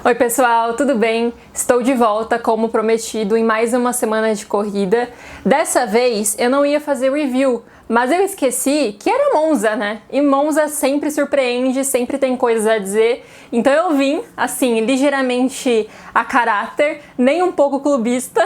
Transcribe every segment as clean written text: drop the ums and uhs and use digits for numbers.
Oi pessoal, tudo bem? Estou de volta como prometido em mais uma semana de corrida. Dessa vez eu não ia fazer review, mas eu esqueci que era Monza, né? E Monza sempre surpreende, sempre tem coisas a dizer. Então eu vim, assim, ligeiramente a caráter, nem um pouco clubista,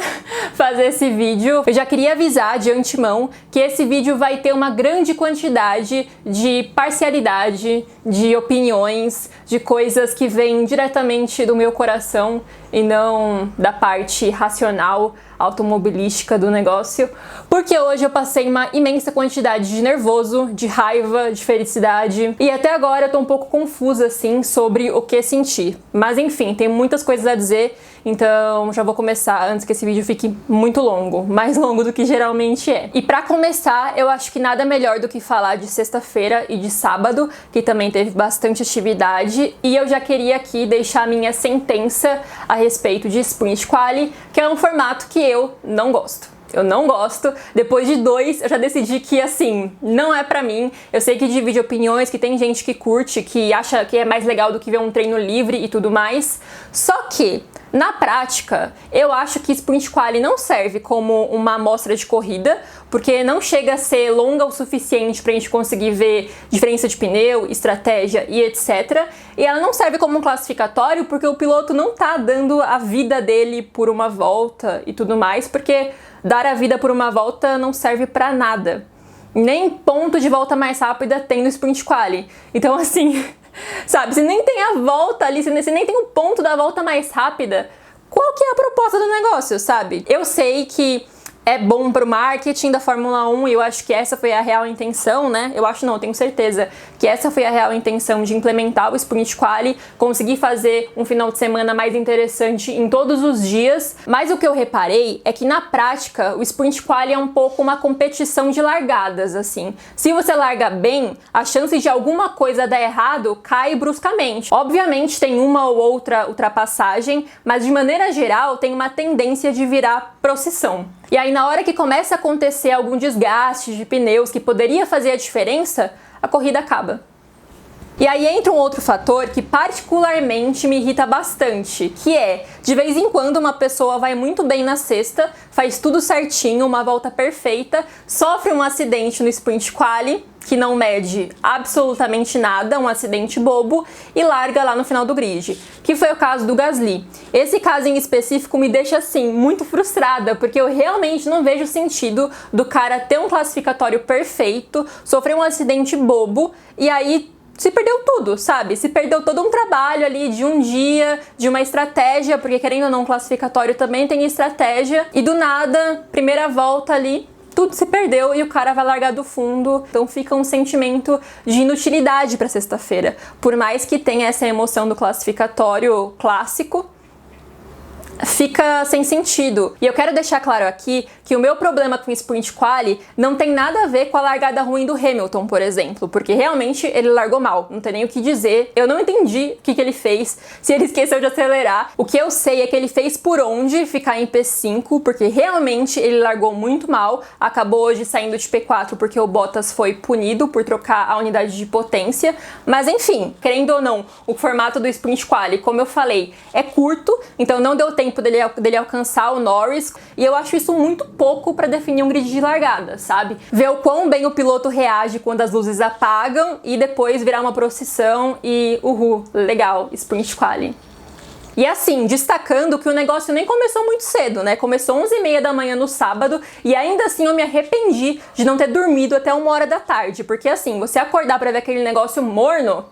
fazer esse vídeo. Eu já queria avisar de antemão que esse vídeo vai ter uma grande quantidade de parcialidade, de opiniões, de coisas que vêm diretamente do meu coração e não da parte racional, automobilística do negócio, porque hoje eu passei uma imensa quantidade de nervoso, de raiva, de felicidade, e até agora eu tô um pouco confusa assim sobre o que sentir. Mas enfim, tem muitas coisas a dizer, então já vou começar antes que esse vídeo fique muito longo, mais longo do que geralmente é. E pra começar, eu acho que nada melhor do que falar de sexta-feira e de sábado, que também teve bastante atividade, e eu já queria aqui deixar minha sentença a respeito de Sprint Quali, que é um formato que eu não gosto. Eu não gosto. Depois de 2, eu já decidi que, assim, não é pra mim. Eu sei que divide opiniões, que tem gente que curte, que acha que é mais legal do que ver um treino livre e tudo mais. Só que, na prática, eu acho que Sprint Quali não serve como uma amostra de corrida, porque não chega a ser longa o suficiente pra gente conseguir ver diferença de pneu, estratégia e etc. E ela não serve como um classificatório porque o piloto não tá dando a vida dele por uma volta e tudo mais, porque dar a vida por uma volta não serve pra nada. Nem ponto de volta mais rápida tem no Sprint Quali. Então, assim, sabe, se nem tem a volta ali, se nem tem o ponto da volta mais rápida, qual que é a proposta do negócio, sabe? Eu sei que é bom pro marketing da Fórmula 1 e eu acho que essa foi a real intenção, né? Eu acho não, eu tenho certeza que essa foi a real intenção de implementar o Sprint Quali, conseguir fazer um final de semana mais interessante em todos os dias. Mas o que eu reparei é que na prática o Sprint Quali é um pouco uma competição de largadas, assim. Se você larga bem, a chance de alguma coisa dar errado cai bruscamente. Obviamente tem uma ou outra ultrapassagem, mas de maneira geral tem uma tendência de virar procissão. E aí na hora que começa a acontecer algum desgaste de pneus que poderia fazer a diferença, a corrida acaba. E aí entra um outro fator que particularmente me irrita bastante, que é, de vez em quando uma pessoa vai muito bem na sexta, faz tudo certinho, uma volta perfeita, sofre um acidente no Sprint Quali, que não mede absolutamente nada, um acidente bobo, e larga lá no final do grid, que foi o caso do Gasly. Esse caso em específico me deixa, assim, muito frustrada, porque eu realmente não vejo sentido do cara ter um classificatório perfeito, sofrer um acidente bobo, e aí se perdeu tudo, sabe? Se perdeu todo um trabalho ali de um dia, de uma estratégia, porque querendo ou não, classificatório também tem estratégia, e do nada, primeira volta ali, tudo se perdeu e o cara vai largar do fundo. Então fica um sentimento de inutilidade para sexta-feira. Por mais que tenha essa emoção do classificatório clássico, fica sem sentido. E eu quero deixar claro aqui que o meu problema com o Sprint Quali não tem nada a ver com a largada ruim do Hamilton, por exemplo, porque realmente ele largou mal, não tem nem o que dizer. Eu não entendi o que ele fez, se ele esqueceu de acelerar. O que eu sei é que ele fez por onde ficar em P5, porque realmente ele largou muito mal, acabou hoje saindo de P4 porque o Bottas foi punido por trocar a unidade de potência. Mas enfim, querendo ou não, o formato do Sprint Quali, como eu falei, é curto, então não deu tempo dele alcançar o Norris, e eu acho isso muito pouco para definir um grid de largada, sabe? Ver o quão bem o piloto reage quando as luzes apagam e depois virar uma procissão e legal, Sprint Quali. E assim, destacando que o negócio nem começou muito cedo, né? Começou 11h30 da manhã no sábado e ainda assim eu me arrependi de não ter dormido até 1h da tarde, porque assim, você acordar para ver aquele negócio morno,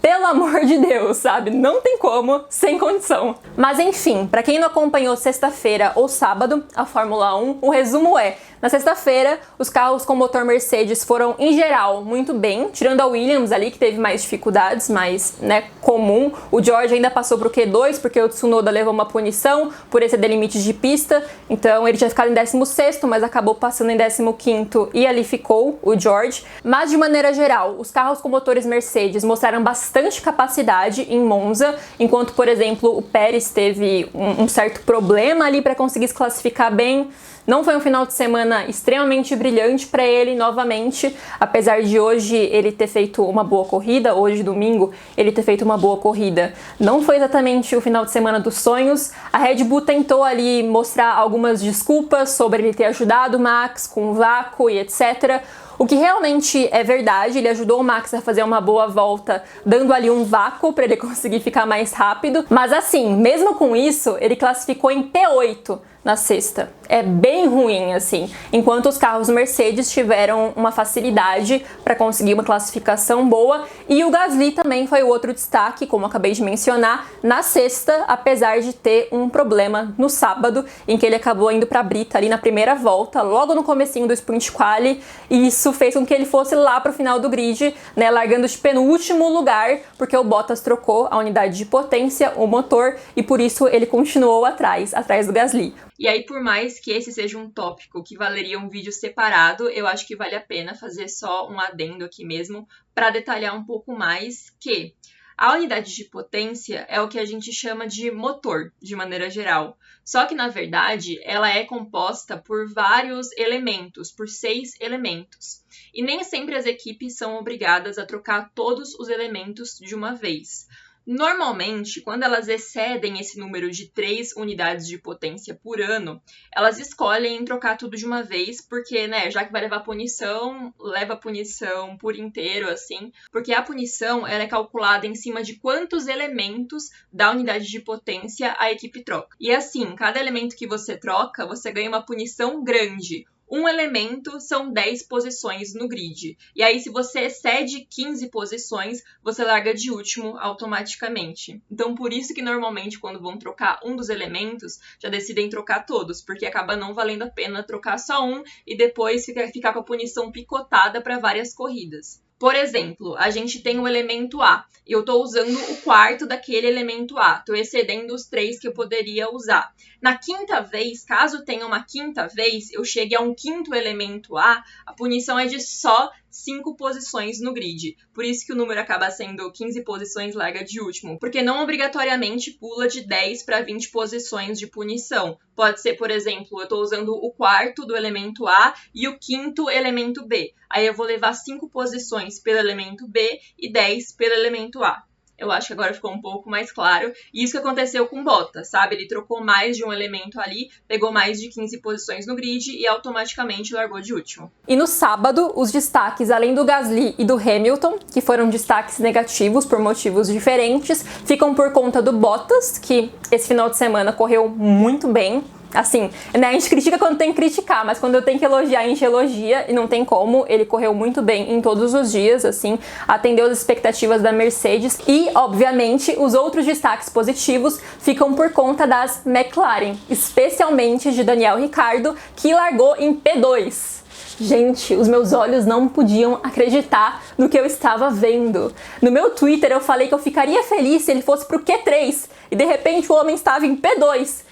pelo amor de Deus, sabe? Não tem como, sem condição. Mas enfim, pra quem não acompanhou sexta-feira ou sábado a Fórmula 1, o resumo é: na sexta-feira, os carros com motor Mercedes foram, em geral, muito bem, tirando a Williams ali, que teve mais dificuldades, mas, né, comum. O George ainda passou pro Q2, porque o Tsunoda levou uma punição por exceder limites de pista, então ele tinha ficado em 16º, mas acabou passando em 15º, e ali ficou o George. Mas, de maneira geral, os carros com motores Mercedes mostraram bastante bastante capacidade em Monza, enquanto, por exemplo, o Pérez teve um certo problema ali para conseguir se classificar bem. Não foi um final de semana extremamente brilhante para ele novamente, apesar de hoje ele ter feito uma boa corrida, hoje domingo ele ter feito uma boa corrida. Não foi exatamente o final de semana dos sonhos. A Red Bull tentou ali mostrar algumas desculpas sobre ele ter ajudado o Max com o vácuo e etc. O que realmente é verdade, ele ajudou o Max a fazer uma boa volta, dando ali um vácuo para ele conseguir ficar mais rápido. Mas assim, mesmo com isso, ele classificou em P8 na sexta. É bem ruim, assim. Enquanto os carros Mercedes tiveram uma facilidade para conseguir uma classificação boa. E o Gasly também foi o outro destaque, como eu acabei de mencionar, na sexta, apesar de ter um problema no sábado, em que ele acabou indo para a brita ali na primeira volta, logo no comecinho do Sprint Quali, e isso fez com que ele fosse lá para o final do grid, né, largando de penúltimo lugar, porque o Bottas trocou a unidade de potência, o motor, e por isso ele continuou atrás do Gasly. E aí, por mais que esse seja um tópico que valeria um vídeo separado, eu acho que vale a pena fazer só um adendo aqui mesmo para detalhar um pouco mais que a unidade de potência é o que a gente chama de motor, de maneira geral. Só que, na verdade, ela é composta por vários elementos, por 6 elementos. E nem sempre as equipes são obrigadas a trocar todos os elementos de uma vez. Normalmente, quando elas excedem esse número de 3 unidades de potência por ano, elas escolhem trocar tudo de uma vez, porque, né, já que vai levar punição, leva a punição por inteiro, assim, porque a punição ela é calculada em cima de quantos elementos da unidade de potência a equipe troca. E assim, cada elemento que você troca, você ganha uma punição grande. Um elemento são 10 posições no grid. E aí, se você excede 15 posições, você larga de último automaticamente. Então, por isso que normalmente, quando vão trocar um dos elementos, já decidem trocar todos, porque acaba não valendo a pena trocar só um e depois ficar com a punição picotada para várias corridas. Por exemplo, a gente tem o elemento A, e eu estou usando o quarto daquele elemento A, estou excedendo os 3 que eu poderia usar. Na quinta vez, caso tenha uma quinta vez, eu chegue a um quinto elemento A punição é de só 5 posições no grid. Por isso que o número acaba sendo 15 posições larga de último, porque não obrigatoriamente pula de 10 para 20 posições de punição. Pode ser, por exemplo, eu estou usando o quarto do elemento A e o quinto elemento B. Aí eu vou levar 5 posições pelo elemento B e 10 pelo elemento A. Eu acho que agora ficou um pouco mais claro. E isso que aconteceu com o Bottas, sabe? Ele trocou mais de um elemento ali, pegou mais de 15 posições no grid e automaticamente largou de último. E no sábado, os destaques, além do Gasly e do Hamilton, que foram destaques negativos por motivos diferentes, ficam por conta do Bottas, que esse final de semana correu muito bem. Assim, né, a gente critica quando tem que criticar, mas quando eu tenho que elogiar, a gente elogia e não tem como. Ele correu muito bem em todos os dias, assim, atendeu as expectativas da Mercedes. E, obviamente, os outros destaques positivos ficam por conta das McLaren, especialmente de Daniel Ricciardo, que largou em P2. Gente, os meus olhos não podiam acreditar no que eu estava vendo. No meu Twitter eu falei que eu ficaria feliz se ele fosse pro Q3 e de repente o homem estava em P2.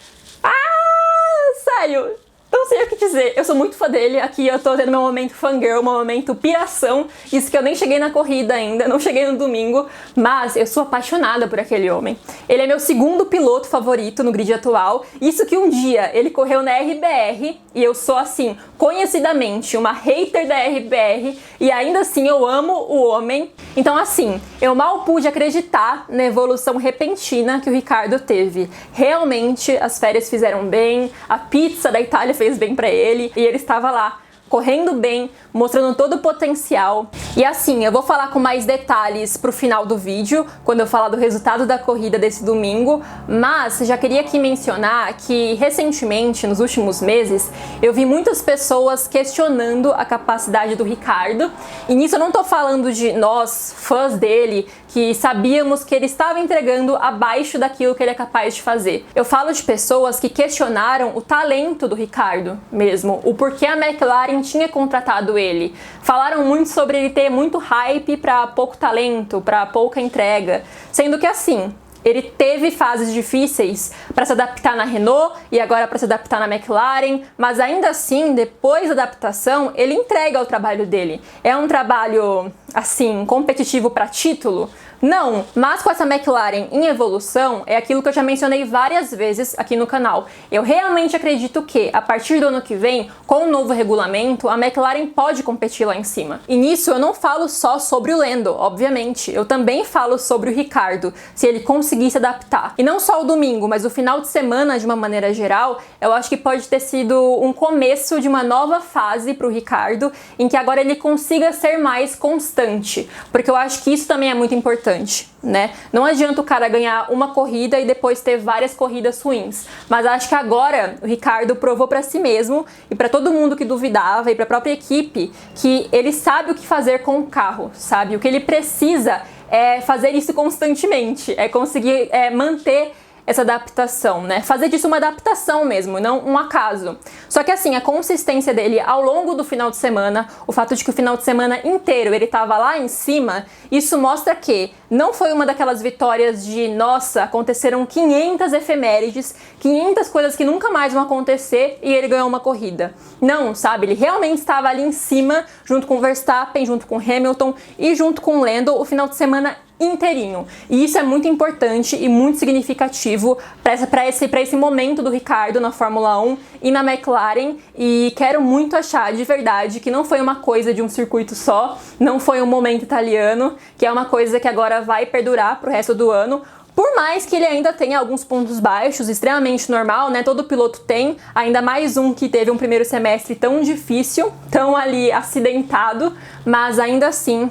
Sério, não sei o que dizer. Eu sou muito fã dele. Aqui eu tô tendo meu momento fangirl, meu momento piração. Isso que eu nem cheguei na corrida ainda, não cheguei no domingo. Mas eu sou apaixonada por aquele homem. Ele é meu segundo piloto favorito no grid atual. Isso que um dia ele correu na RBR e eu sou, assim, conhecidamente uma hater da RBR. E ainda assim eu amo o homem. Então, assim, eu mal pude acreditar na evolução repentina que o Ricciardo teve. Realmente, as férias fizeram bem, a pizza da Itália fez bem pra ele, e ele estava lá, correndo bem, mostrando todo o potencial. E assim, eu vou falar com mais detalhes pro final do vídeo, quando eu falar do resultado da corrida desse domingo, mas já queria aqui mencionar que recentemente, nos últimos meses, eu vi muitas pessoas questionando a capacidade do Ricciardo, e nisso eu não tô falando de nós, fãs dele, que sabíamos que ele estava entregando abaixo daquilo que ele é capaz de fazer. Eu falo de pessoas que questionaram o talento do Ricciardo mesmo, o porquê a McLaren tinha contratado ele. Falaram muito sobre ele ter muito hype para pouco talento, para pouca entrega, sendo que assim, ele teve fases difíceis para se adaptar na Renault e agora para se adaptar na McLaren, mas ainda assim, depois da adaptação, ele entrega o trabalho dele. É um trabalho, assim, competitivo para título? Não, mas com essa McLaren em evolução, é aquilo que eu já mencionei várias vezes aqui no canal. Eu realmente acredito que, a partir do ano que vem, com o novo regulamento, a McLaren pode competir lá em cima. E nisso eu não falo só sobre o Lando, obviamente. Eu também falo sobre o Ricciardo, se ele conseguir se adaptar. E não só o domingo, mas o final de semana, de uma maneira geral, eu acho que pode ter sido um começo de uma nova fase para o Ricciardo, em que agora ele consiga ser mais constante. Porque eu acho que isso também é muito importante, né? Não adianta o cara ganhar uma corrida e depois ter várias corridas ruins. Mas acho que agora o Ricciardo provou para si mesmo e para todo mundo que duvidava e para a própria equipe que ele sabe o que fazer com o carro, sabe? O que ele precisa é fazer isso constantemente, é conseguir manter essa adaptação, né? Fazer disso uma adaptação mesmo, não um acaso. Só que assim, a consistência dele ao longo do final de semana, o fato de que o final de semana inteiro ele tava lá em cima, isso mostra que não foi uma daquelas vitórias de, nossa, aconteceram 500 efemérides, 500 coisas que nunca mais vão acontecer e ele ganhou uma corrida. Não, sabe? Ele realmente estava ali em cima, junto com Verstappen, junto com Hamilton e junto com Lando o final de semana inteirinho. E isso é muito importante e muito significativo para esse momento do Ricciardo na Fórmula 1 e na McLaren, e quero muito achar de verdade que não foi uma coisa de um circuito só, não foi um momento italiano, que é uma coisa que agora vai perdurar pro resto do ano. Por mais que ele ainda tenha alguns pontos baixos, extremamente normal, né? Todo piloto tem, ainda mais um que teve um primeiro semestre tão difícil, tão ali acidentado, mas ainda assim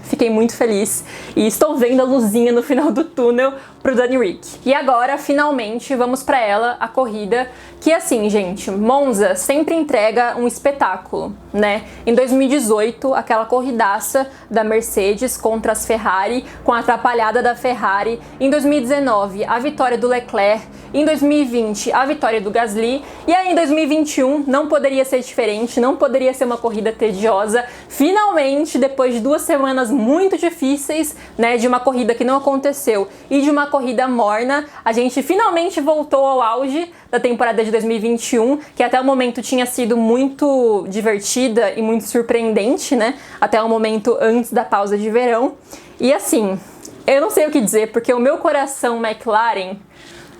fiquei muito feliz e estou vendo a luzinha no final do túnel pro Danny Ric. E agora, finalmente, vamos para ela, a corrida, que assim, gente, Monza sempre entrega um espetáculo, né? Em 2018, aquela corridaça da Mercedes contra as Ferrari, com a atrapalhada da Ferrari. Em 2019, a vitória do Leclerc. Em 2020, a vitória do Gasly. E aí, em 2021, não poderia ser diferente, não poderia ser uma corrida tediosa. Finalmente, depois de 2 semanas muito difíceis, né, de uma corrida que não aconteceu e de uma corrida morna, a gente finalmente voltou ao auge da temporada de 2021, que até o momento tinha sido muito divertida e muito surpreendente, né, até o momento antes da pausa de verão. E assim, eu não sei o que dizer, porque o meu coração McLaren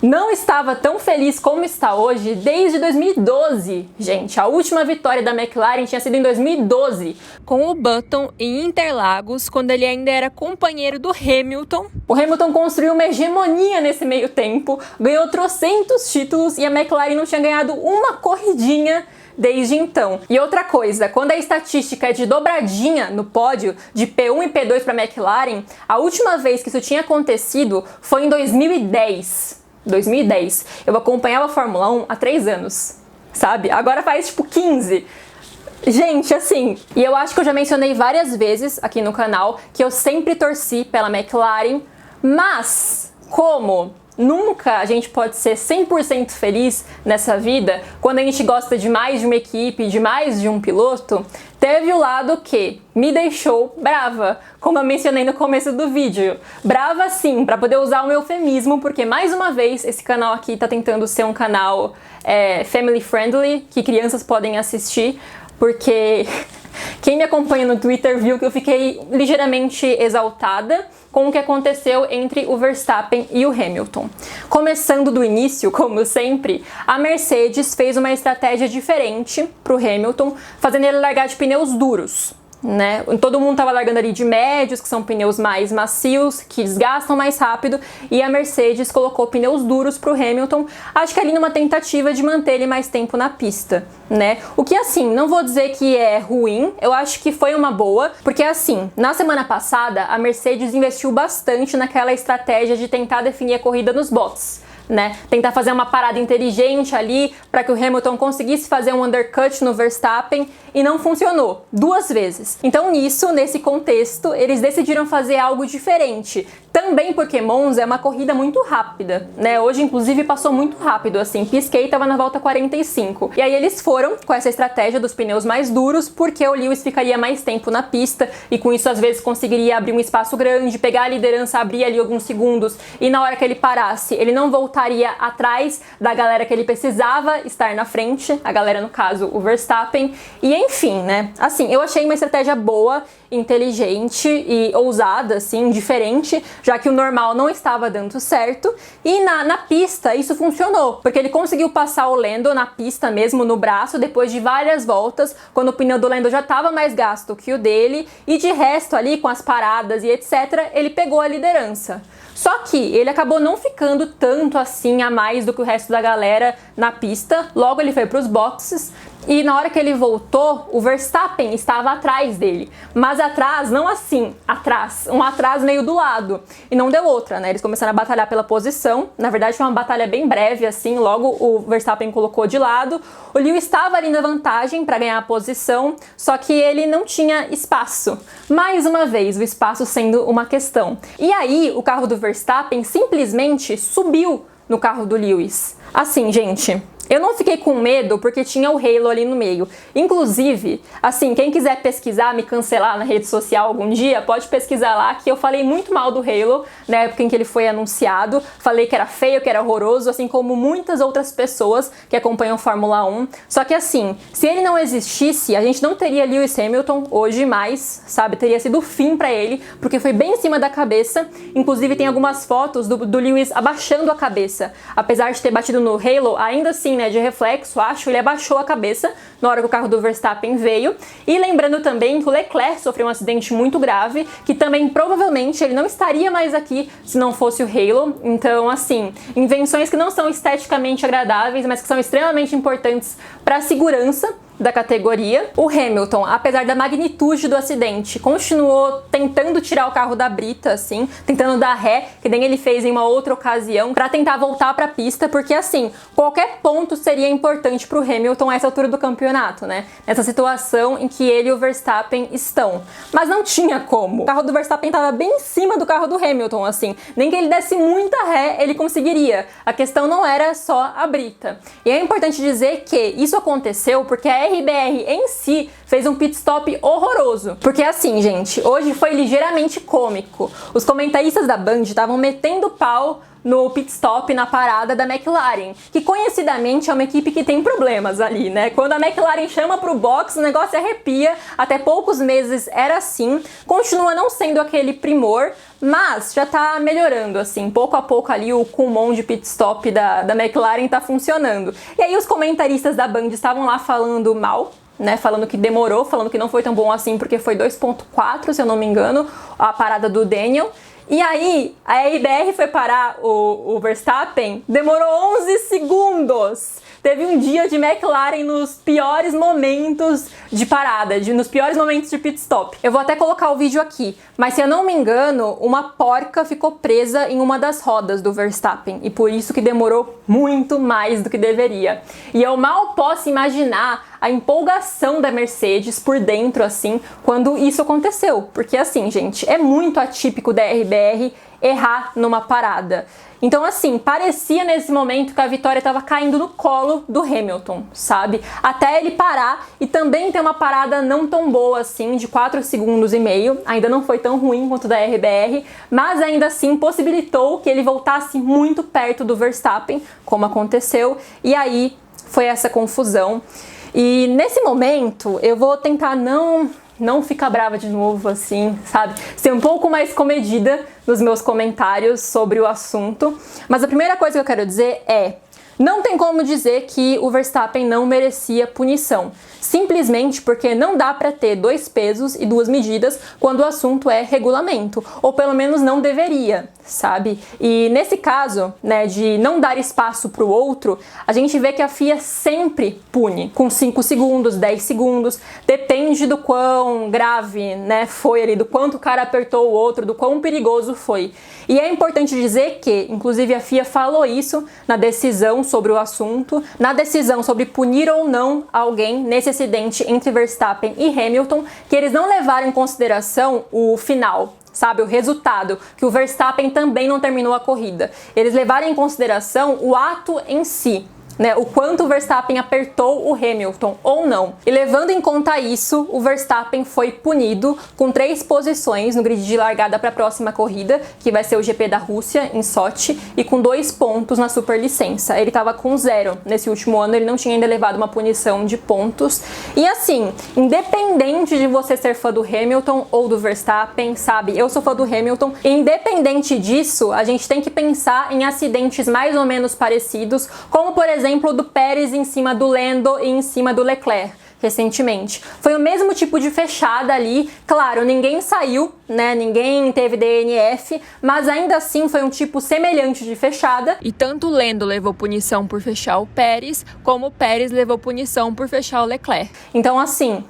não estava tão feliz como está hoje desde 2012, gente. A última vitória da McLaren tinha sido em 2012, com o Button em Interlagos, quando ele ainda era companheiro do Hamilton. O Hamilton construiu uma hegemonia nesse meio tempo, ganhou trocentos títulos e a McLaren não tinha ganhado uma corridinha desde então. E outra coisa, quando a estatística é de dobradinha no pódio, de P1 e P2 para a McLaren, a última vez que isso tinha acontecido foi em 2010. Eu acompanhava a Fórmula 1 há 3 anos, sabe? Agora faz tipo 15. Gente, assim, e eu acho que eu já mencionei várias vezes aqui no canal que eu sempre torci pela McLaren, mas como nunca a gente pode ser 100% feliz nessa vida, quando a gente gosta de mais de uma equipe, de mais de um piloto, teve o lado que me deixou brava, como eu mencionei no começo do vídeo. Brava sim, para poder usar um eufemismo, porque mais uma vez esse canal aqui tá tentando ser um canal family friendly, que crianças podem assistir, porque quem me acompanha no Twitter viu que eu fiquei ligeiramente exaltada com o que aconteceu entre o Verstappen e o Hamilton. Começando do início, como sempre, a Mercedes fez uma estratégia diferente para o Hamilton, fazendo ele largar de pneus duros, né? Todo mundo estava largando ali de médios, que são pneus mais macios, que desgastam mais rápido, e a Mercedes colocou pneus duros para o Hamilton, acho que ali numa tentativa de manter ele mais tempo na pista, né? O que, assim, não vou dizer que é ruim, eu acho que foi uma boa, porque assim, na semana passada a Mercedes investiu bastante naquela estratégia de tentar definir a corrida nos boxes, né? Tentar fazer uma parada inteligente ali para que o Hamilton conseguisse fazer um undercut no Verstappen, e não funcionou 2 vezes. Então nesse contexto, eles decidiram fazer algo diferente. Também porque Monza é uma corrida muito rápida, né? Hoje, inclusive, passou muito rápido, assim, pisquei e tava na volta 45. E aí eles foram com essa estratégia dos pneus mais duros, porque o Lewis ficaria mais tempo na pista e com isso, às vezes, conseguiria abrir um espaço grande, pegar a liderança, abrir ali alguns segundos, e na hora que ele parasse, ele não voltaria atrás da galera que ele precisava estar na frente, a galera, no caso, o Verstappen. E enfim, né? Assim, eu achei uma estratégia boa, inteligente e ousada, assim, diferente, já que o normal não estava dando certo. E na pista isso funcionou, porque ele conseguiu passar o Lando na pista mesmo, no braço, depois de várias voltas, quando o pneu do Lando já estava mais gasto que o dele, e de resto ali, com as paradas e etc., ele pegou a liderança. Só que ele acabou não ficando tanto assim a mais do que o resto da galera na pista, logo ele foi para os boxes, e na hora que ele voltou, o Verstappen estava atrás dele. Mas atrás, não assim, atrás, um atrás meio do lado. E não deu outra, né? Eles começaram a batalhar pela posição. Na verdade, foi uma batalha bem breve, assim, logo o Verstappen colocou de lado. O Lewis estava ali na vantagem para ganhar a posição, só que ele não tinha espaço. Mais uma vez, o espaço sendo uma questão. E aí, o carro do Verstappen simplesmente subiu no carro do Lewis. Assim, gente, eu não fiquei com medo porque tinha o Halo ali no meio. Inclusive, assim, quem quiser pesquisar, me cancelar na rede social algum dia, pode pesquisar lá que eu falei muito mal do Halo na época em que ele foi anunciado. Falei que era feio, que era horroroso, assim como muitas outras pessoas que acompanham Fórmula 1. Só que assim, se ele não existisse, a gente não teria Lewis Hamilton hoje mais, sabe? Teria sido o fim pra ele, porque foi bem em cima da cabeça. Inclusive tem algumas fotos do Lewis abaixando a cabeça. Apesar de ter batido no Halo, ainda assim, né, de reflexo, acho, ele abaixou a cabeça na hora que o carro do Verstappen veio. E lembrando também que o Leclerc sofreu um acidente muito grave, que também provavelmente ele não estaria mais aqui se não fosse o Halo. Então, assim, invenções que não são esteticamente agradáveis, mas que são extremamente importantes para a segurança da categoria. O Hamilton, apesar da magnitude do acidente, continuou tentando tirar o carro da brita, assim, tentando dar ré, que nem ele fez em uma outra ocasião, para tentar voltar para a pista, porque assim, qualquer ponto seria importante para o Hamilton a essa altura do campeonato, né? Nessa situação em que ele e o Verstappen estão. Mas não tinha como. O carro do Verstappen estava bem em cima do carro do Hamilton, assim, nem que ele desse muita ré, ele conseguiria. A questão não era só a brita. E é importante dizer que isso aconteceu porque a RBR em si fez um pit stop horroroso. Porque assim, gente, hoje foi ligeiramente cômico. Os comentaristas da Band estavam metendo pau no pit stop, na parada da McLaren, que conhecidamente é uma equipe que tem problemas ali, né? Quando a McLaren chama pro box, o negócio arrepia. Até poucos meses era assim. Continua não sendo aquele primor, mas já tá melhorando, assim. Pouco a pouco ali o Kumon de pit stop da McLaren tá funcionando. E aí os comentaristas da Band estavam lá falando mal, né, falando que demorou, falando que não foi tão bom assim porque foi 2.4, se eu não me engano, a parada do Daniel. E aí, a RBR foi parar o Verstappen, demorou 11 segundos. Teve um dia de McLaren nos piores momentos de parada, nos piores momentos de pit stop. Eu vou até colocar o vídeo aqui, mas se eu não me engano, uma porca ficou presa em uma das rodas do Verstappen, e por isso que demorou muito mais do que deveria. E eu mal posso imaginar a empolgação da Mercedes por dentro, assim, quando isso aconteceu. Porque assim, gente, é muito atípico da RBR errar numa parada. Então, assim, parecia nesse momento que a vitória estava caindo no colo do Hamilton, sabe? Até ele parar e também ter uma parada não tão boa assim, de 4,5 segundos. Ainda não foi tão ruim quanto da RBR, mas ainda assim possibilitou que ele voltasse muito perto do Verstappen, como aconteceu, e aí foi essa confusão. E nesse momento eu vou tentar não ficar brava de novo, assim, sabe? Ser um pouco mais comedida nos meus comentários sobre o assunto. Mas a primeira coisa que eu quero dizer é: não tem como dizer que o Verstappen não merecia punição. Simplesmente porque não dá para ter dois pesos e duas medidas quando o assunto é regulamento. Ou pelo menos não deveria, sabe? E nesse caso, né, de não dar espaço para o outro, a gente vê que a FIA sempre pune. Com 5 segundos, 10 segundos. Depende do quão grave, né, foi ali, do quanto o cara apertou o outro, do quão perigoso foi. E é importante dizer que, inclusive, a FIA falou isso na decisão sobre o assunto, na decisão sobre punir ou não alguém nesse acidente entre Verstappen e Hamilton, que eles não levaram em consideração o final, sabe, o resultado, que o Verstappen também não terminou a corrida. Eles levaram em consideração o ato em si. né, o quanto o Verstappen apertou o Hamilton ou não. E levando em conta isso, o Verstappen foi punido com 3 posições no grid de largada para a próxima corrida, que vai ser o GP da Rússia, em Sochi, e com 2 pontos na superlicença. Ele estava com 0 nesse último ano, ele não tinha ainda levado uma punição de pontos. E assim, independente de você ser fã do Hamilton ou do Verstappen, sabe? Eu sou fã do Hamilton. Independente disso, a gente tem que pensar em acidentes mais ou menos parecidos, como por exemplo o do Pérez em cima do Lando e em cima do Leclerc recentemente. Foi o mesmo tipo de fechada ali, claro, ninguém saiu, né, ninguém teve DNF, mas ainda assim foi um tipo semelhante de fechada. E tanto o Lando levou punição por fechar o Pérez, como o Pérez levou punição por fechar o Leclerc. Então assim,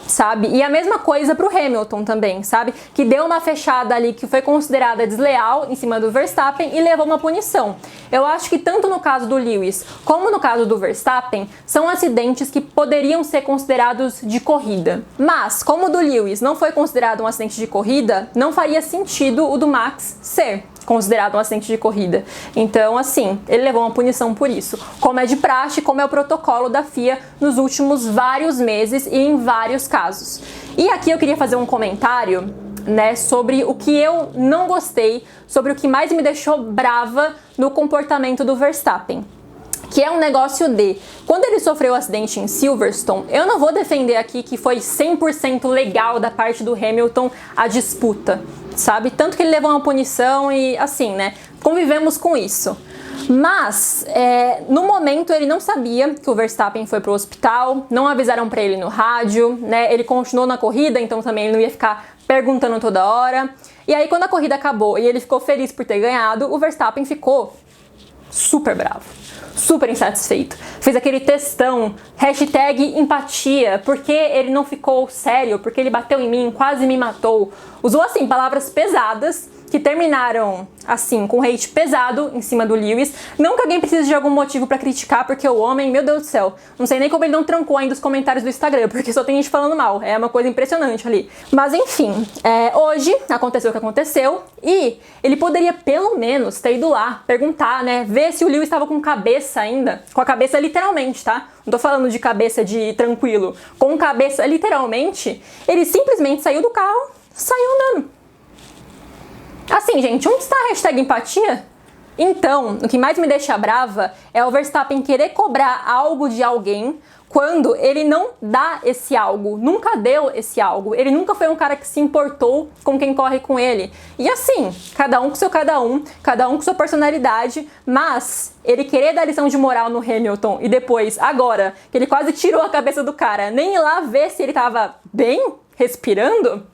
sabe? E a mesma coisa pro Hamilton também, sabe? Que deu uma fechada ali que foi considerada desleal em cima do Verstappen e levou uma punição. Eu acho que tanto no caso do Lewis como no caso do Verstappen, são acidentes que poderiam ser considerados de corrida. Mas, como o do Lewis não foi considerado um acidente de corrida, não faria sentido o do Max ser considerado um acidente de corrida. Então, assim, ele levou uma punição por isso. Como é de praxe, como é o protocolo da FIA nos últimos vários meses e em vários casos. E aqui eu queria fazer um comentário, né, sobre o que eu não gostei, sobre o que mais me deixou brava no comportamento do Verstappen. Que é um negócio de, quando ele sofreu o acidente em Silverstone, eu não vou defender aqui que foi 100% legal da parte do Hamilton a disputa, sabe? Tanto que ele levou uma punição e assim, né? Convivemos com isso. Mas, no momento ele não sabia que o Verstappen foi pro hospital, não avisaram pra ele no rádio, né? Ele continuou na corrida, então também ele não ia ficar perguntando toda hora. E aí quando a corrida acabou e ele ficou feliz por ter ganhado, o Verstappen ficou super bravo, super insatisfeito. Fez aquele textão, #empatia, porque ele não ficou sério, porque ele bateu em mim, quase me matou. Usou, assim, palavras pesadas que terminaram, assim, com hate pesado em cima do Lewis. Não que alguém precise de algum motivo pra criticar, porque o homem, meu Deus do céu, não sei nem como ele não trancou ainda os comentários do Instagram, porque só tem gente falando mal, é uma coisa impressionante ali. Mas enfim, hoje aconteceu o que aconteceu e ele poderia pelo menos ter ido lá, perguntar, né, ver se o Lewis estava com cabeça ainda, com a cabeça literalmente, tá? Não tô falando de cabeça de tranquilo, com cabeça literalmente. Ele simplesmente saiu do carro, saiu andando. Assim, gente, onde está a #empatia? Então, o que mais me deixa brava é o Verstappen querer cobrar algo de alguém quando ele não dá esse algo, nunca deu esse algo. Ele nunca foi um cara que se importou com quem corre com ele. E assim, cada um com seu cada um com sua personalidade, mas ele querer dar lição de moral no Hamilton e depois, agora, que ele quase tirou a cabeça do cara, nem ir lá ver se ele tava bem, respirando.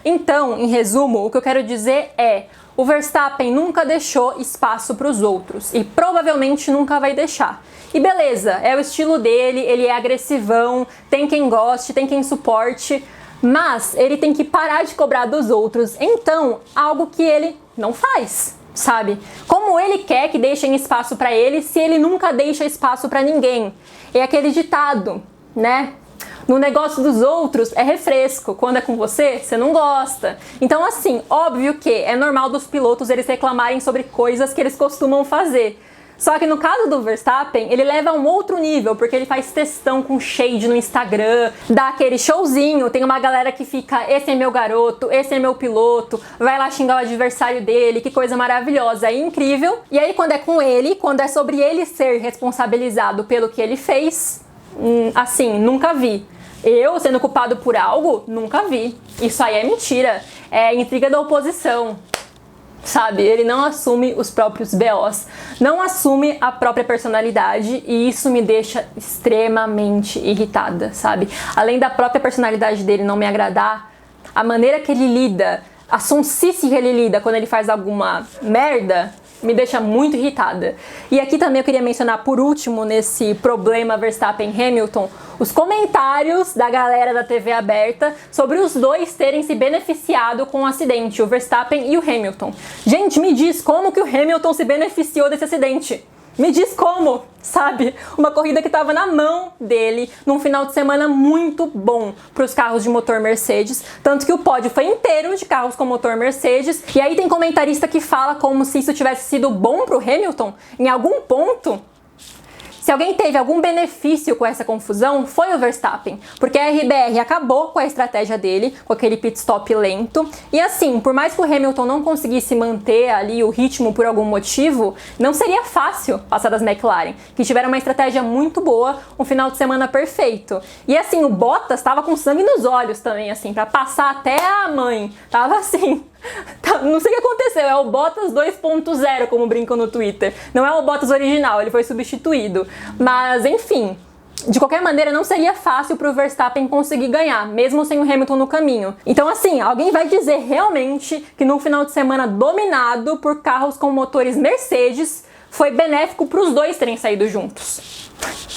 Então, em resumo, o que eu quero dizer é: o Verstappen nunca deixou espaço para os outros e provavelmente nunca vai deixar. E beleza, é o estilo dele, ele é agressivão, tem quem goste, tem quem suporte, mas ele tem que parar de cobrar dos outros, então, algo que ele não faz, sabe? Como ele quer que deixem espaço para ele se ele nunca deixa espaço para ninguém? É aquele ditado, né? No negócio dos outros é refresco, quando é com você, você não gosta. Então assim, óbvio que é normal dos pilotos eles reclamarem sobre coisas que eles costumam fazer. Só que no caso do Verstappen, ele leva a um outro nível, porque ele faz textão com shade no Instagram, dá aquele showzinho, tem uma galera que fica, esse é meu garoto, esse é meu piloto, vai lá xingar o adversário dele, que coisa maravilhosa e incrível. E aí quando é com ele, quando é sobre ele ser responsabilizado pelo que ele fez, assim, nunca vi. Eu sendo culpado por algo, nunca vi. Isso aí é mentira. É intriga da oposição, sabe? Ele não assume os próprios BOs, não assume a própria personalidade e isso me deixa extremamente irritada, sabe? Além da própria personalidade dele não me agradar, a maneira que ele lida, a sonsice que ele lida quando ele faz alguma merda, me deixa muito irritada. E aqui também eu queria mencionar por último nesse problema Verstappen-Hamilton os comentários da galera da TV aberta sobre os dois terem se beneficiado com o acidente, o Verstappen e o Hamilton. Gente, me diz como que o Hamilton se beneficiou desse acidente? Me diz como, sabe? Uma corrida que estava na mão dele, num final de semana muito bom para os carros de motor Mercedes, tanto que o pódio foi inteiro de carros com motor Mercedes, e aí tem comentarista que fala como se isso tivesse sido bom para o Hamilton em algum ponto. Se alguém teve algum benefício com essa confusão, foi o Verstappen, porque a RBR acabou com a estratégia dele, com aquele pit stop lento, e assim, por mais que o Hamilton não conseguisse manter ali o ritmo por algum motivo, não seria fácil passar das McLaren, que tiveram uma estratégia muito boa, um final de semana perfeito. E assim, o Bottas estava com sangue nos olhos também, assim, para passar até a mãe, tava assim... Não sei o que aconteceu, é o Bottas 2.0, como brincam no Twitter. Não é o Bottas original, ele foi substituído. Mas, enfim, de qualquer maneira, não seria fácil pro Verstappen conseguir ganhar, mesmo sem o Hamilton no caminho. Então, assim, alguém vai dizer realmente que no final de semana dominado por carros com motores Mercedes, foi benéfico pros dois terem saído juntos?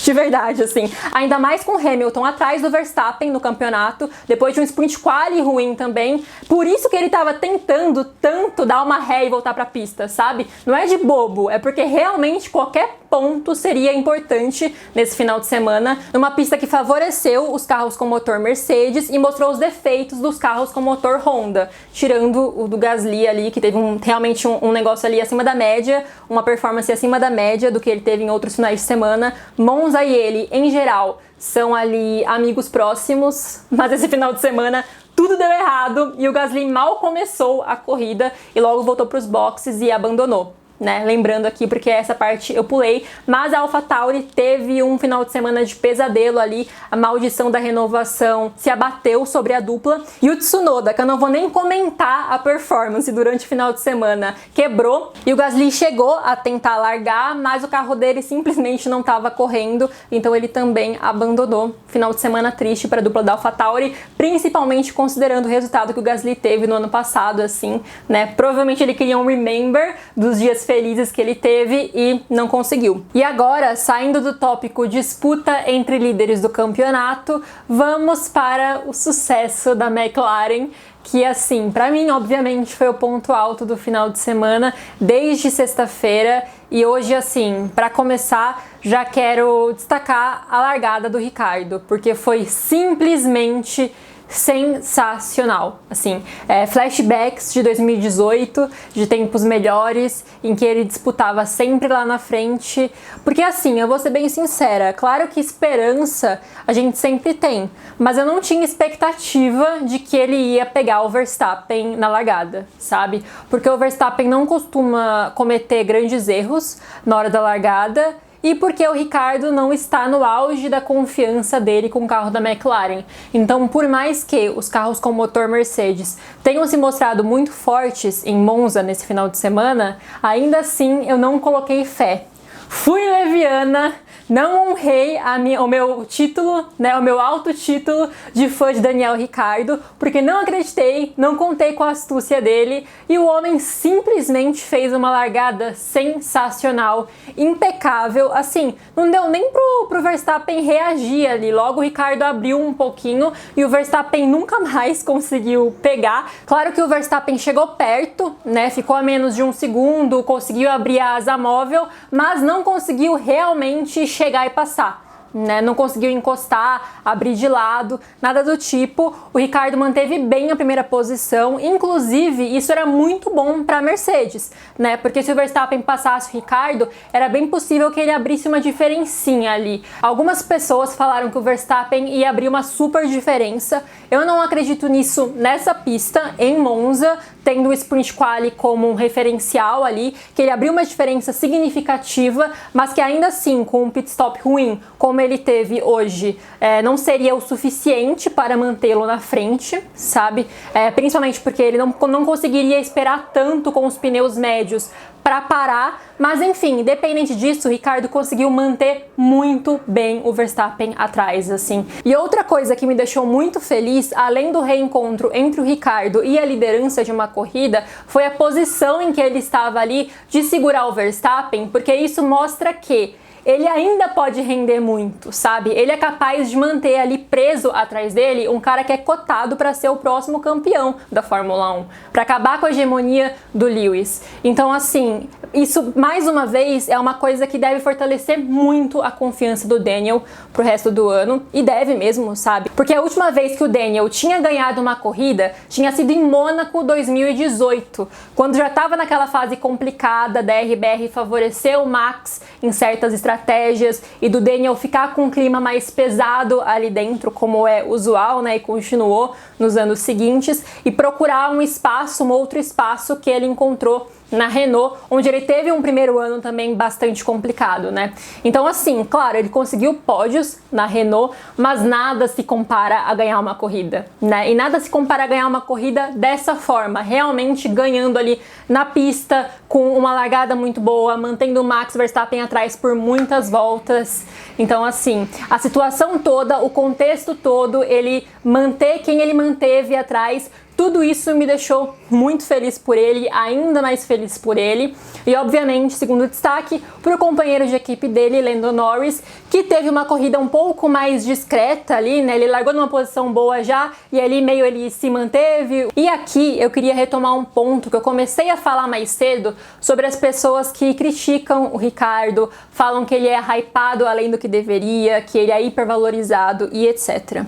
De verdade, assim. Ainda mais com Hamilton atrás do Verstappen no campeonato, depois de um sprint quali ruim também. Por isso que ele tava tentando tanto dar uma ré e voltar pra pista, sabe? Não é de bobo, é porque realmente qualquer ponto seria importante nesse final de semana, numa pista que favoreceu os carros com motor Mercedes e mostrou os defeitos dos carros com motor Honda, tirando o do Gasly ali, que teve realmente um negócio ali acima da média, uma performance acima da média do que ele teve em outros finais de semana. Monza e ele, em geral, são ali amigos próximos, mas esse final de semana tudo deu errado e o Gasly mal começou a corrida e logo voltou para os boxes e abandonou. Né? Lembrando aqui, porque essa parte eu pulei, mas a AlphaTauri teve um final de semana de pesadelo ali, a maldição da renovação se abateu sobre a dupla, e o Tsunoda, que eu não vou nem comentar a performance durante o final de semana, quebrou, e o Gasly chegou a tentar largar, mas o carro dele simplesmente não estava correndo, então ele também abandonou. Final de semana triste para a dupla da AlphaTauri, principalmente considerando o resultado que o Gasly teve no ano passado, assim, né? Provavelmente ele queria um remember dos dias felizes que ele teve e não conseguiu. E agora, saindo do tópico disputa entre líderes do campeonato, vamos para o sucesso da McLaren, que assim, para mim, obviamente, foi o ponto alto do final de semana, desde sexta-feira. E hoje, assim, para começar, já quero destacar a largada do Ricciardo, porque foi simplesmente sensacional, assim, flashbacks de 2018, de tempos melhores, em que ele disputava sempre lá na frente, porque assim, eu vou ser bem sincera, claro que esperança a gente sempre tem, mas eu não tinha expectativa de que ele ia pegar o Verstappen na largada, sabe? Porque o Verstappen não costuma cometer grandes erros na hora da largada, e porque o Ricciardo não está no auge da confiança dele com o carro da McLaren. Então, por mais que os carros com motor Mercedes tenham se mostrado muito fortes em Monza nesse final de semana, ainda assim eu não coloquei fé. Fui leviana, não honrei o meu título, né, o meu autotítulo de fã de Daniel Ricciardo, porque não acreditei, não contei com a astúcia dele, e o homem simplesmente fez uma largada sensacional, impecável, assim, não deu nem pro Verstappen reagir ali, logo o Ricciardo abriu um pouquinho e o Verstappen nunca mais conseguiu pegar. Claro que o Verstappen chegou perto, né, ficou a menos de um segundo, conseguiu abrir a asa móvel, mas não conseguiu realmente chegar e passar, né? Não conseguiu encostar, abrir de lado, nada do tipo. O Ricciardo manteve bem a primeira posição, inclusive isso era muito bom para a Mercedes, né? Porque se o Verstappen passasse o Ricciardo, era bem possível que ele abrisse uma diferencinha ali. Algumas pessoas falaram que o Verstappen ia abrir uma super diferença. Eu não acredito nisso nessa pista, em Monza, tendo o sprint quali como um referencial ali, que ele abriu uma diferença significativa, mas que ainda assim, com um pit stop ruim, como ele teve hoje, não seria o suficiente para mantê-lo na frente, sabe? Principalmente porque ele não conseguiria esperar tanto com os pneus médios para parar, mas enfim, independente disso, o Ricciardo conseguiu manter muito bem o Verstappen atrás, assim. E outra coisa que me deixou muito feliz, além do reencontro entre o Ricciardo e a liderança de uma corrida, foi a posição em que ele estava ali de segurar o Verstappen, porque isso mostra que ele ainda pode render muito, sabe? Ele é capaz de manter ali preso atrás dele um cara que é cotado para ser o próximo campeão da Fórmula 1, para acabar com a hegemonia do Lewis. Então, assim, isso mais uma vez é uma coisa que deve fortalecer muito a confiança do Daniel pro resto do ano, e deve mesmo, sabe? Porque a última vez que o Daniel tinha ganhado uma corrida tinha sido em Mônaco 2018, quando já estava naquela fase complicada da RBR favorecer o Max em certas estratégias estratégias e do Daniel ficar com um clima mais pesado ali dentro, como é usual, né, e continuou nos anos seguintes, e procurar um espaço, um outro espaço que ele encontrou na Renault, onde ele teve um primeiro ano também bastante complicado, né? Então, assim, claro, ele conseguiu pódios na Renault, mas nada se compara a ganhar uma corrida, né? E nada se compara a ganhar uma corrida dessa forma, realmente ganhando ali na pista, com uma largada muito boa, mantendo o Max Verstappen atrás por muitas voltas. Então, assim, a situação toda, o contexto todo, ele manter quem ele manteve atrás, tudo isso me deixou muito feliz por ele, ainda mais feliz por ele. E, obviamente, segundo destaque, para o companheiro de equipe dele, Lando Norris, que teve uma corrida um pouco mais discreta ali, né? Ele largou numa posição boa já, e ali meio ele se manteve. E aqui eu queria retomar um ponto que eu comecei a falar mais cedo sobre as pessoas que criticam o Ricardo, falam que ele é hypado além do que deveria, que ele é hipervalorizado e etc.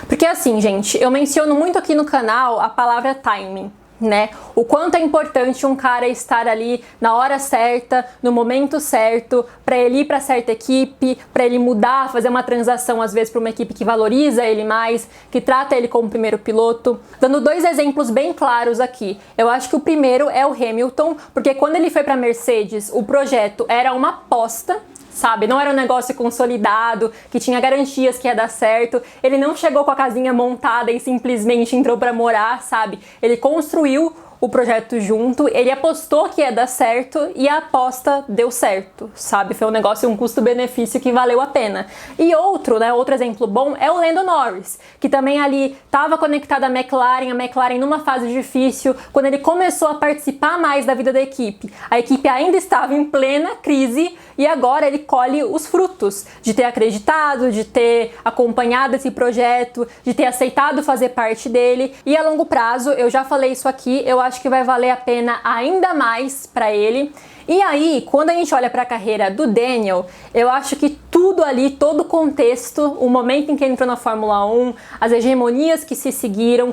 Porque assim, gente, eu menciono muito aqui no canal a palavra timing, né? O quanto é importante um cara estar ali na hora certa, no momento certo, para ele ir para certa equipe, para ele mudar, fazer uma transação às vezes para uma equipe que valoriza ele mais, que trata ele como primeiro piloto. Dando dois exemplos bem claros aqui. Eu acho que o primeiro é o Hamilton, porque quando ele foi para Mercedes, o projeto era uma aposta, sabe? Não era um negócio consolidado, que tinha garantias que ia dar certo. Ele não chegou com a casinha montada e simplesmente entrou pra morar, sabe? Ele construiu o projeto junto, ele apostou que ia dar certo e a aposta deu certo, sabe? Foi um negócio, um custo-benefício que valeu a pena. E outro, né, outro exemplo bom é o Lando Norris, que também ali estava conectado à McLaren numa fase difícil, quando ele começou a participar mais da vida da equipe. A equipe ainda estava em plena crise e agora ele colhe os frutos de ter acreditado, de ter acompanhado esse projeto, de ter aceitado fazer parte dele. E a longo prazo, eu já falei isso aqui, eu acho que vai valer a pena ainda mais para ele. E aí, quando a gente olha para a carreira do Daniel, eu acho que tudo ali, todo o contexto, o momento em que ele entrou na Fórmula 1, as hegemonias que se seguiram,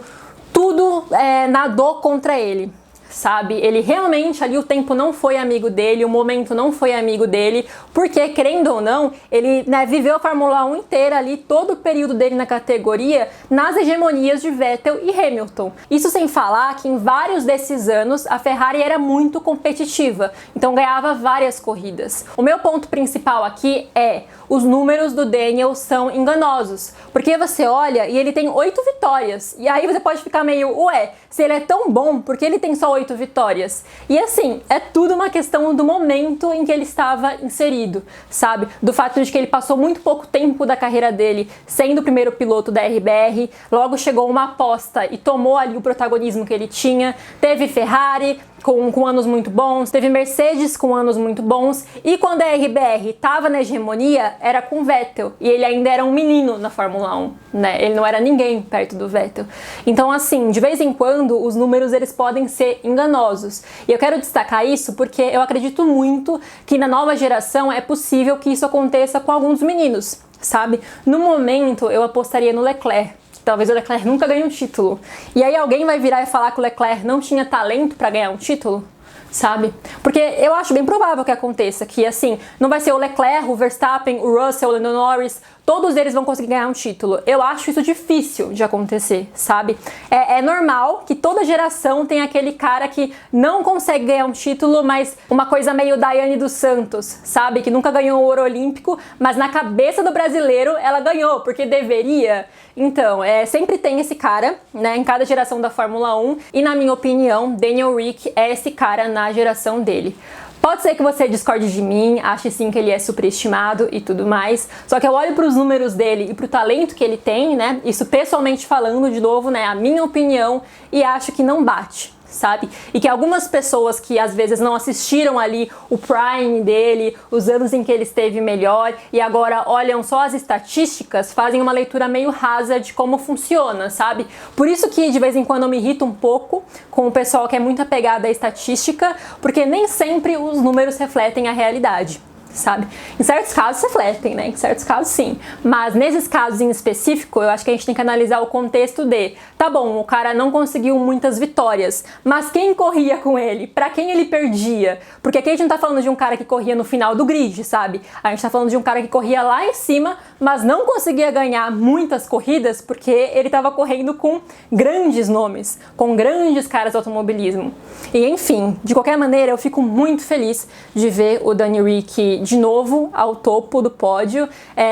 tudo nadou contra ele. Sabe, ele realmente ali o tempo não foi amigo dele, o momento não foi amigo dele, porque querendo ou não, ele, né, viveu a Fórmula 1 inteira ali, todo o período dele na categoria, nas hegemonias de Vettel e Hamilton. Isso sem falar que em vários desses anos a Ferrari era muito competitiva, então ganhava várias corridas. O meu ponto principal aqui é: os números do Daniel são enganosos, porque você olha e ele tem 8 vitórias, e aí você pode ficar meio, ué, se ele é tão bom, por que ele tem só 8 vitórias? E assim, é tudo uma questão do momento em que ele estava inserido, sabe? Do fato de que ele passou muito pouco tempo da carreira dele sendo o primeiro piloto da RBR, logo chegou uma aposta e tomou ali o protagonismo que ele tinha, teve Ferrari com anos muito bons, teve Mercedes com anos muito bons, e quando a RBR estava na hegemonia, era com Vettel, e ele ainda era um menino na Fórmula 1, né? Ele não era ninguém perto do Vettel. Então, assim, de vez em quando, os números eles podem ser enganosos. E eu quero destacar isso porque eu acredito muito que na nova geração é possível que isso aconteça com alguns meninos, sabe? No momento, eu apostaria no Leclerc. Talvez o Leclerc nunca ganhe um título. E aí alguém vai virar e falar que o Leclerc não tinha talento para ganhar um título? Sabe? Porque eu acho bem provável que aconteça, que assim, não vai ser o Leclerc, o Verstappen, o Russell, o Lando Norris, todos eles vão conseguir ganhar um título. Eu acho isso difícil de acontecer, sabe? É normal que toda geração tenha aquele cara que não consegue ganhar um título, mas uma coisa meio Daiane dos Santos, sabe? Que nunca ganhou o ouro olímpico, mas na cabeça do brasileiro ela ganhou, porque deveria. Então, sempre tem esse cara, né, em cada geração da Fórmula 1, e na minha opinião, Daniel Rick é esse cara na geração dele. Pode ser que você discorde de mim, ache sim que ele é superestimado e tudo mais, só que eu olho para os números dele e para o talento que ele tem, né, isso pessoalmente falando, de novo, né, a minha opinião, e acho que não bate, sabe? E que algumas pessoas que às vezes não assistiram ali o prime dele, os anos em que ele esteve melhor, e agora olham só as estatísticas, fazem uma leitura meio rasa de como funciona, sabe? Por isso que de vez em quando eu me irrito um pouco com o pessoal que é muito apegado à estatística, porque nem sempre os números refletem a realidade. sabe? Em certos casos se flertem, né? Em certos casos sim. Mas nesses casos em específico, eu acho que a gente tem que analisar o contexto de, tá bom, o cara não conseguiu muitas vitórias, mas quem corria com ele? Pra quem ele perdia? Porque aqui a gente não tá falando de um cara que corria no final do grid, sabe? A gente tá falando de um cara que corria lá em cima, mas não conseguia ganhar muitas corridas porque ele tava correndo com grandes nomes, com grandes caras do automobilismo. E enfim, de qualquer maneira, eu fico muito feliz de ver o Danny Ric de novo ao topo do pódio.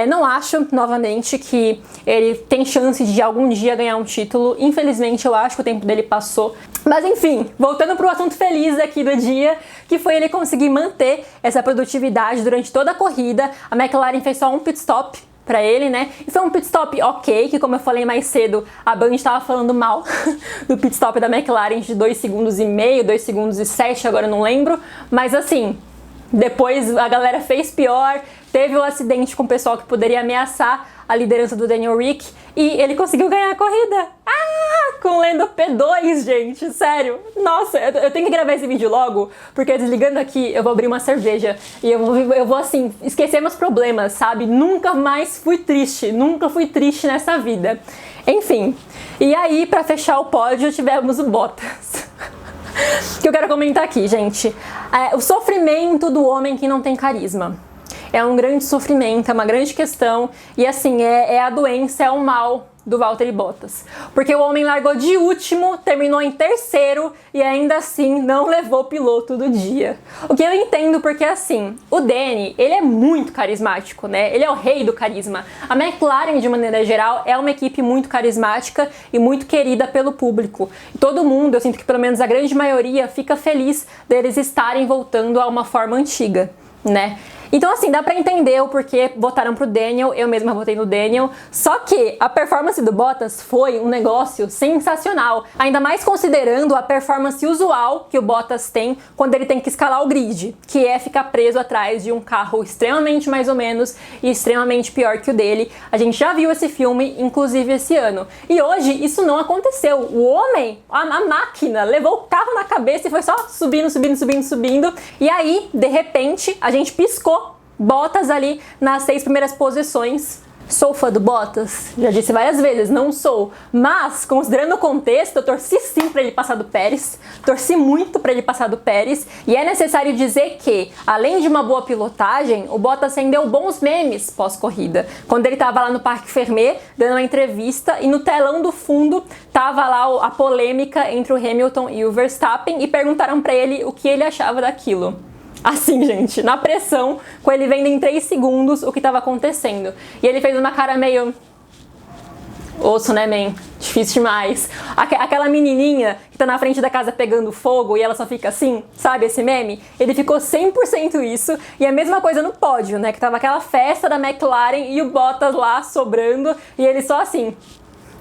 Não acho, novamente, que ele tem chance de algum dia ganhar um título. Infelizmente, eu acho que o tempo dele passou. Mas enfim, voltando pro assunto feliz aqui do dia, que foi ele conseguir manter essa produtividade durante toda a corrida. A McLaren fez só um pit stop pra ele, né? E foi um pit stop ok, que como eu falei mais cedo, a Band estava falando mal do pit stop da McLaren de 2,5 segundos, 2,7 segundos, agora eu não lembro. Mas assim, depois a galera fez pior, teve o acidente com o pessoal que poderia ameaçar a liderança do Daniel Ric e ele conseguiu ganhar a corrida. Com o Lando P2, gente, sério. Nossa, eu tenho que gravar esse vídeo logo, porque desligando aqui eu vou abrir uma cerveja e eu vou assim, esquecer meus problemas, sabe? Nunca mais fui triste nessa vida. Enfim, e aí pra fechar o pódio tivemos o Bottas. Que eu quero comentar aqui, gente. O sofrimento do homem que não tem carisma. É um grande sofrimento, é uma grande questão. E assim, é a doença, é o mal do Valtteri Bottas. Porque o homem largou de último, terminou em terceiro e ainda assim não levou piloto do dia. O que eu entendo porque assim, o Danny, ele é muito carismático, né? Ele é o rei do carisma. A McLaren, de maneira geral, é uma equipe muito carismática e muito querida pelo público. E todo mundo, eu sinto que pelo menos a grande maioria, fica feliz deles estarem voltando a uma forma antiga, né? Então assim, dá pra entender o porquê votaram pro Daniel, eu mesma votei no Daniel, só que a performance do Bottas foi um negócio sensacional, ainda mais considerando a performance usual que o Bottas tem quando ele tem que escalar o grid, que é ficar preso atrás de um carro extremamente mais ou menos e extremamente pior que o dele. A gente já viu esse filme, inclusive esse ano, e hoje isso não aconteceu. O homem, a máquina, levou o carro na cabeça e foi só subindo, e aí, de repente, a gente piscou Bottas ali nas 6 primeiras posições. Sou fã do Bottas? Já disse várias vezes, não sou. Mas, considerando o contexto, eu torci sim pra ele passar do Pérez. Torci muito pra ele passar do Pérez. E é necessário dizer que, além de uma boa pilotagem, o Bottas rendeu bons memes pós-corrida. Quando ele tava lá no Parque Fermé, dando uma entrevista, e no telão do fundo tava lá a polêmica entre o Hamilton e o Verstappen, e perguntaram pra ele o que ele achava daquilo. Assim, gente, na pressão, com ele vendo em 3 segundos o que tava acontecendo. E ele fez uma cara meio... Osso, né, man? Difícil demais. Aquela menininha que tá na frente da casa pegando fogo e ela só fica assim, sabe esse meme? Ele ficou 100% isso. E a mesma coisa no pódio, né? Que tava aquela festa da McLaren e o Bottas lá sobrando e ele só assim...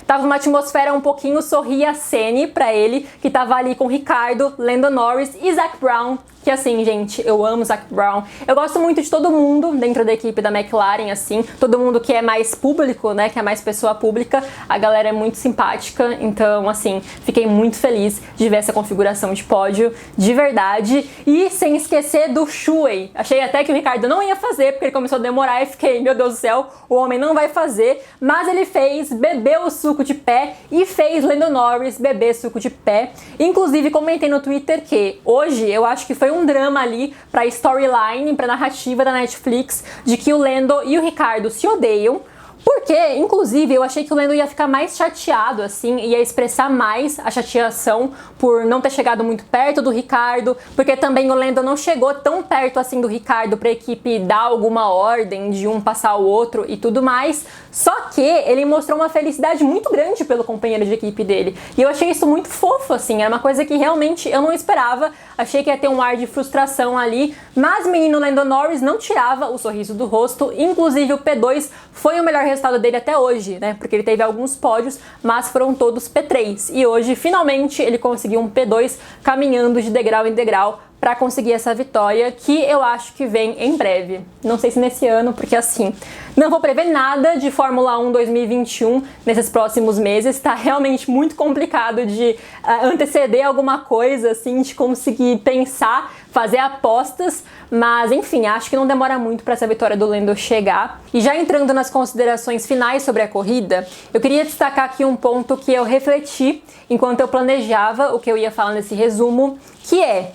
Tava uma atmosfera um pouquinho sorria-cene pra ele, que tava ali com Ricardo, Lando Norris e Zac Brown, que assim, gente, eu amo Zac Brown. Eu gosto muito de todo mundo dentro da equipe da McLaren, assim, todo mundo que é mais público, né, que é mais pessoa pública, a galera é muito simpática, então, assim, fiquei muito feliz de ver essa configuração de pódio, de verdade, e sem esquecer do Shuey. Achei até que o Ricardo não ia fazer, porque ele começou a demorar e fiquei, meu Deus do céu, o homem não vai fazer, mas ele fez, bebeu o suco de pé e fez Lando Norris beber suco de pé. Inclusive, comentei no Twitter que hoje eu acho que foi um drama ali pra storyline, pra narrativa da Netflix, de que o Lando e o Ricardo se odeiam. Porque, inclusive, eu achei que o Lando ia ficar mais chateado, assim, ia expressar mais a chateação por não ter chegado muito perto do Ricardo, porque também o Lando não chegou tão perto, assim, do Ricardo pra equipe dar alguma ordem de um passar o outro e tudo mais. Só que ele mostrou uma felicidade muito grande pelo companheiro de equipe dele. E eu achei isso muito fofo, assim, era uma coisa que realmente eu não esperava. Achei que ia ter um ar de frustração ali, mas o menino Lando Norris não tirava o sorriso do rosto, inclusive o P2 foi o melhor resultado dele até hoje, né? Porque ele teve alguns pódios, mas foram todos P3. E hoje, finalmente, ele conseguiu um P2 caminhando de degrau em degrau para conseguir essa vitória, que eu acho que vem em breve. Não sei se nesse ano, porque assim, não vou prever nada de Fórmula 1 2021 nesses próximos meses. Tá realmente muito complicado de anteceder alguma coisa, assim, de conseguir pensar. fazer apostas, mas enfim, acho que não demora muito para essa vitória do Lando chegar. E já entrando nas considerações finais sobre a corrida, eu queria destacar aqui um ponto que eu refleti enquanto eu planejava o que eu ia falar nesse resumo, que é: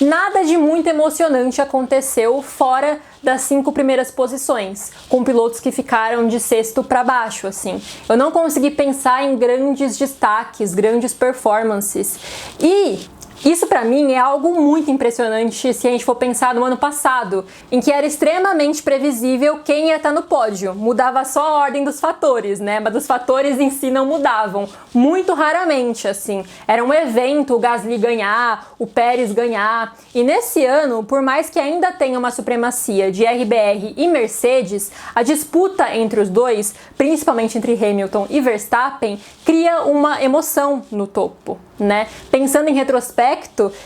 nada de muito emocionante aconteceu fora das 5 primeiras posições, com pilotos que ficaram de sexto para baixo, assim. Eu não consegui pensar em grandes destaques, grandes performances. E isso pra mim é algo muito impressionante se a gente for pensar no ano passado, em que era extremamente previsível quem ia estar no pódio. Mudava só a ordem dos fatores, né? Mas os fatores em si não mudavam. Muito raramente, assim. Era um evento o Gasly ganhar, o Pérez ganhar. E nesse ano, por mais que ainda tenha uma supremacia de RBR e Mercedes, a disputa entre os dois, principalmente entre Hamilton e Verstappen, cria uma emoção no topo, né? Pensando em retrospecto,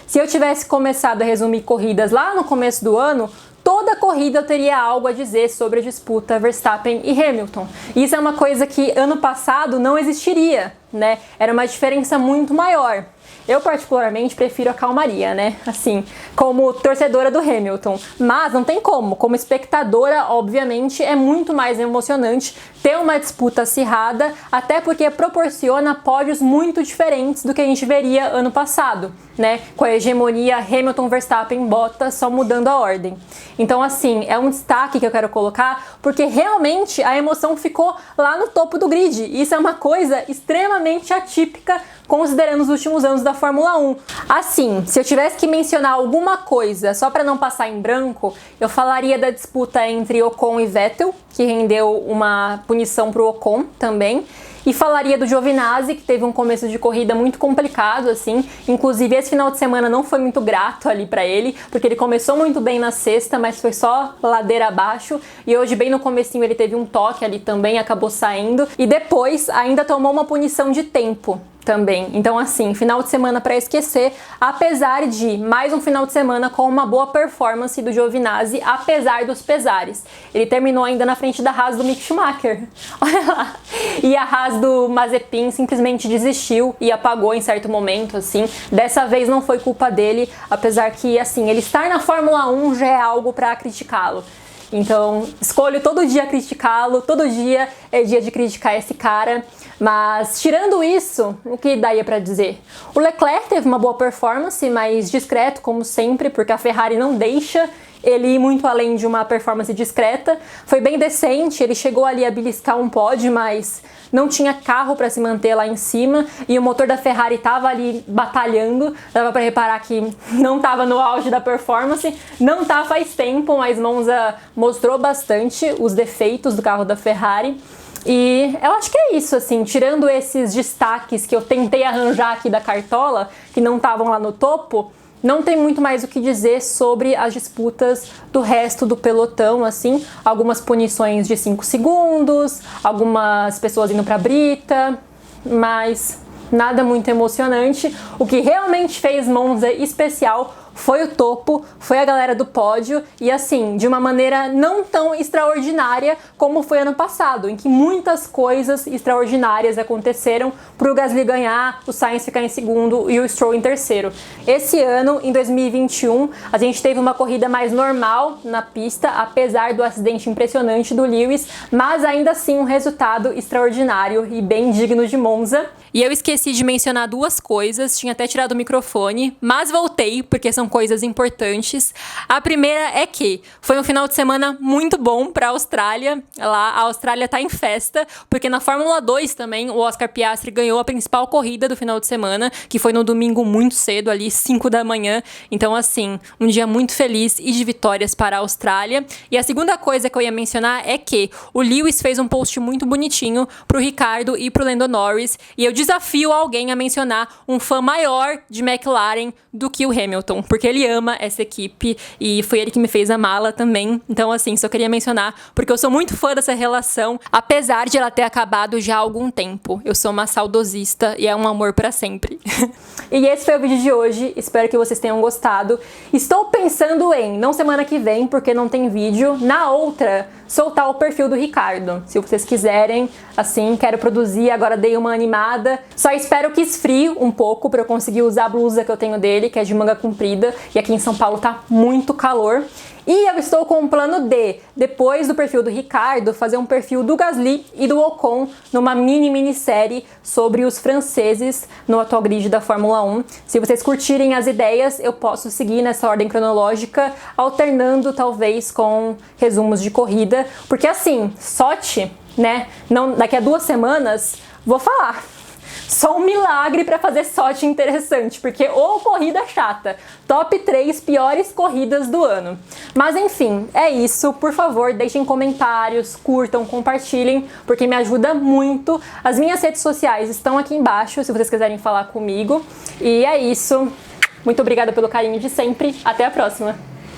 se eu tivesse começado a resumir corridas lá no começo do ano, toda corrida eu teria algo a dizer sobre a disputa Verstappen e Hamilton. Isso é uma coisa que ano passado não existiria, né? Era uma diferença muito maior. Eu particularmente prefiro a calmaria, né? Assim, como torcedora do Hamilton. Mas não tem como espectadora, obviamente, é muito mais emocionante ter uma disputa acirrada, até porque proporciona pódios muito diferentes do que a gente veria ano passado, né? Com a hegemonia Hamilton, Verstappen, Bottas, só mudando a ordem. Então, assim, é um destaque que eu quero colocar, porque realmente a emoção ficou lá no topo do grid. Isso é uma coisa extremamente atípica, considerando os últimos anos da Fórmula 1. Assim, se eu tivesse que mencionar alguma coisa, só para não passar em branco, eu falaria da disputa entre Ocon e Vettel, que rendeu uma punição para o Ocon também. E falaria do Giovinazzi, que teve um começo de corrida muito complicado, assim. Inclusive, esse final de semana não foi muito grato ali pra ele, porque ele começou muito bem na sexta, mas foi só ladeira abaixo. E hoje, bem no comecinho, ele teve um toque ali também, acabou saindo. E depois, ainda tomou uma punição de tempo também. Então, assim, final de semana para esquecer, apesar de mais um final de semana com uma boa performance do Giovinazzi, apesar dos pesares. Ele terminou ainda na frente da Haas do Mick Schumacher. Olha lá. E a Haas do Mazepin simplesmente desistiu e apagou em certo momento, assim. Dessa vez não foi culpa dele, apesar que, assim, ele estar na Fórmula 1 já é algo para criticá-lo. Então, escolho todo dia criticá-lo, todo dia é dia de criticar esse cara. Mas, tirando isso, o que daria pra dizer? O Leclerc teve uma boa performance, mas discreto, como sempre, porque a Ferrari não deixa ele ir muito além de uma performance discreta. Foi bem decente, ele chegou ali a beliscar um pódio, mas não tinha carro para se manter lá em cima, e o motor da Ferrari estava ali batalhando. Dava para reparar que não estava no auge da performance, não tá faz tempo, mas Monza mostrou bastante os defeitos do carro da Ferrari. E eu acho que é isso, assim, tirando esses destaques que eu tentei arranjar aqui da cartola, que não estavam lá no topo, não tem muito mais o que dizer sobre as disputas do resto do pelotão, assim. Algumas punições de 5 segundos, algumas pessoas indo pra brita, mas nada muito emocionante. O que realmente fez Monza especial foi o topo, foi a galera do pódio, e assim, de uma maneira não tão extraordinária como foi ano passado, em que muitas coisas extraordinárias aconteceram pro Gasly ganhar, o Sainz ficar em segundo e o Stroll em terceiro. Esse ano, em 2021, a gente teve uma corrida mais normal na pista, apesar do acidente impressionante do Lewis, mas ainda assim um resultado extraordinário e bem digno de Monza. E eu esqueci de mencionar duas coisas, tinha até tirado o microfone, mas voltei porque são coisas importantes. A primeira é que foi um final de semana muito bom para a Austrália. Lá a Austrália tá em festa, porque na Fórmula 2 também o Oscar Piastri ganhou a principal corrida do final de semana, que foi no domingo muito cedo, ali 5 da manhã. Então, assim, um dia muito feliz e de vitórias para a Austrália. E a segunda coisa que eu ia mencionar é que o Lewis fez um post muito bonitinho pro Ricardo e pro Lando Norris, e eu desafio alguém a mencionar um fã maior de McLaren do que o Hamilton, porque ele ama essa equipe e foi ele que me fez amá-la também. Então, assim, só queria mencionar, porque eu sou muito fã dessa relação, apesar de ela ter acabado já há algum tempo. Eu sou uma saudosista e é um amor pra sempre. E esse foi o vídeo de hoje, espero que vocês tenham gostado. Estou pensando em, não semana que vem, porque não tem vídeo, na outra, soltar o perfil do Ricardo. Se vocês quiserem, assim, quero produzir, agora dei uma animada. Só espero que esfrie um pouco pra eu conseguir usar a blusa que eu tenho dele, que é de manga comprida. corrida e aqui em São Paulo tá muito calor. E eu estou com um plano D, depois do perfil do Ricardo, fazer um perfil do Gasly e do Ocon numa minissérie sobre os franceses no atual grid da Fórmula 1. Se vocês curtirem as ideias, eu posso seguir nessa ordem cronológica, alternando talvez com resumos de corrida, porque assim, Sochi, né, não, daqui a 2 semanas, vou falar. Só um milagre para fazer Sochi interessante, porque ou corrida chata, top 3 piores corridas do ano. Mas enfim, é isso. Por favor, deixem comentários, curtam, compartilhem, porque me ajuda muito. As minhas redes sociais estão aqui embaixo, se vocês quiserem falar comigo. E é isso. Muito obrigada pelo carinho de sempre. Até a próxima!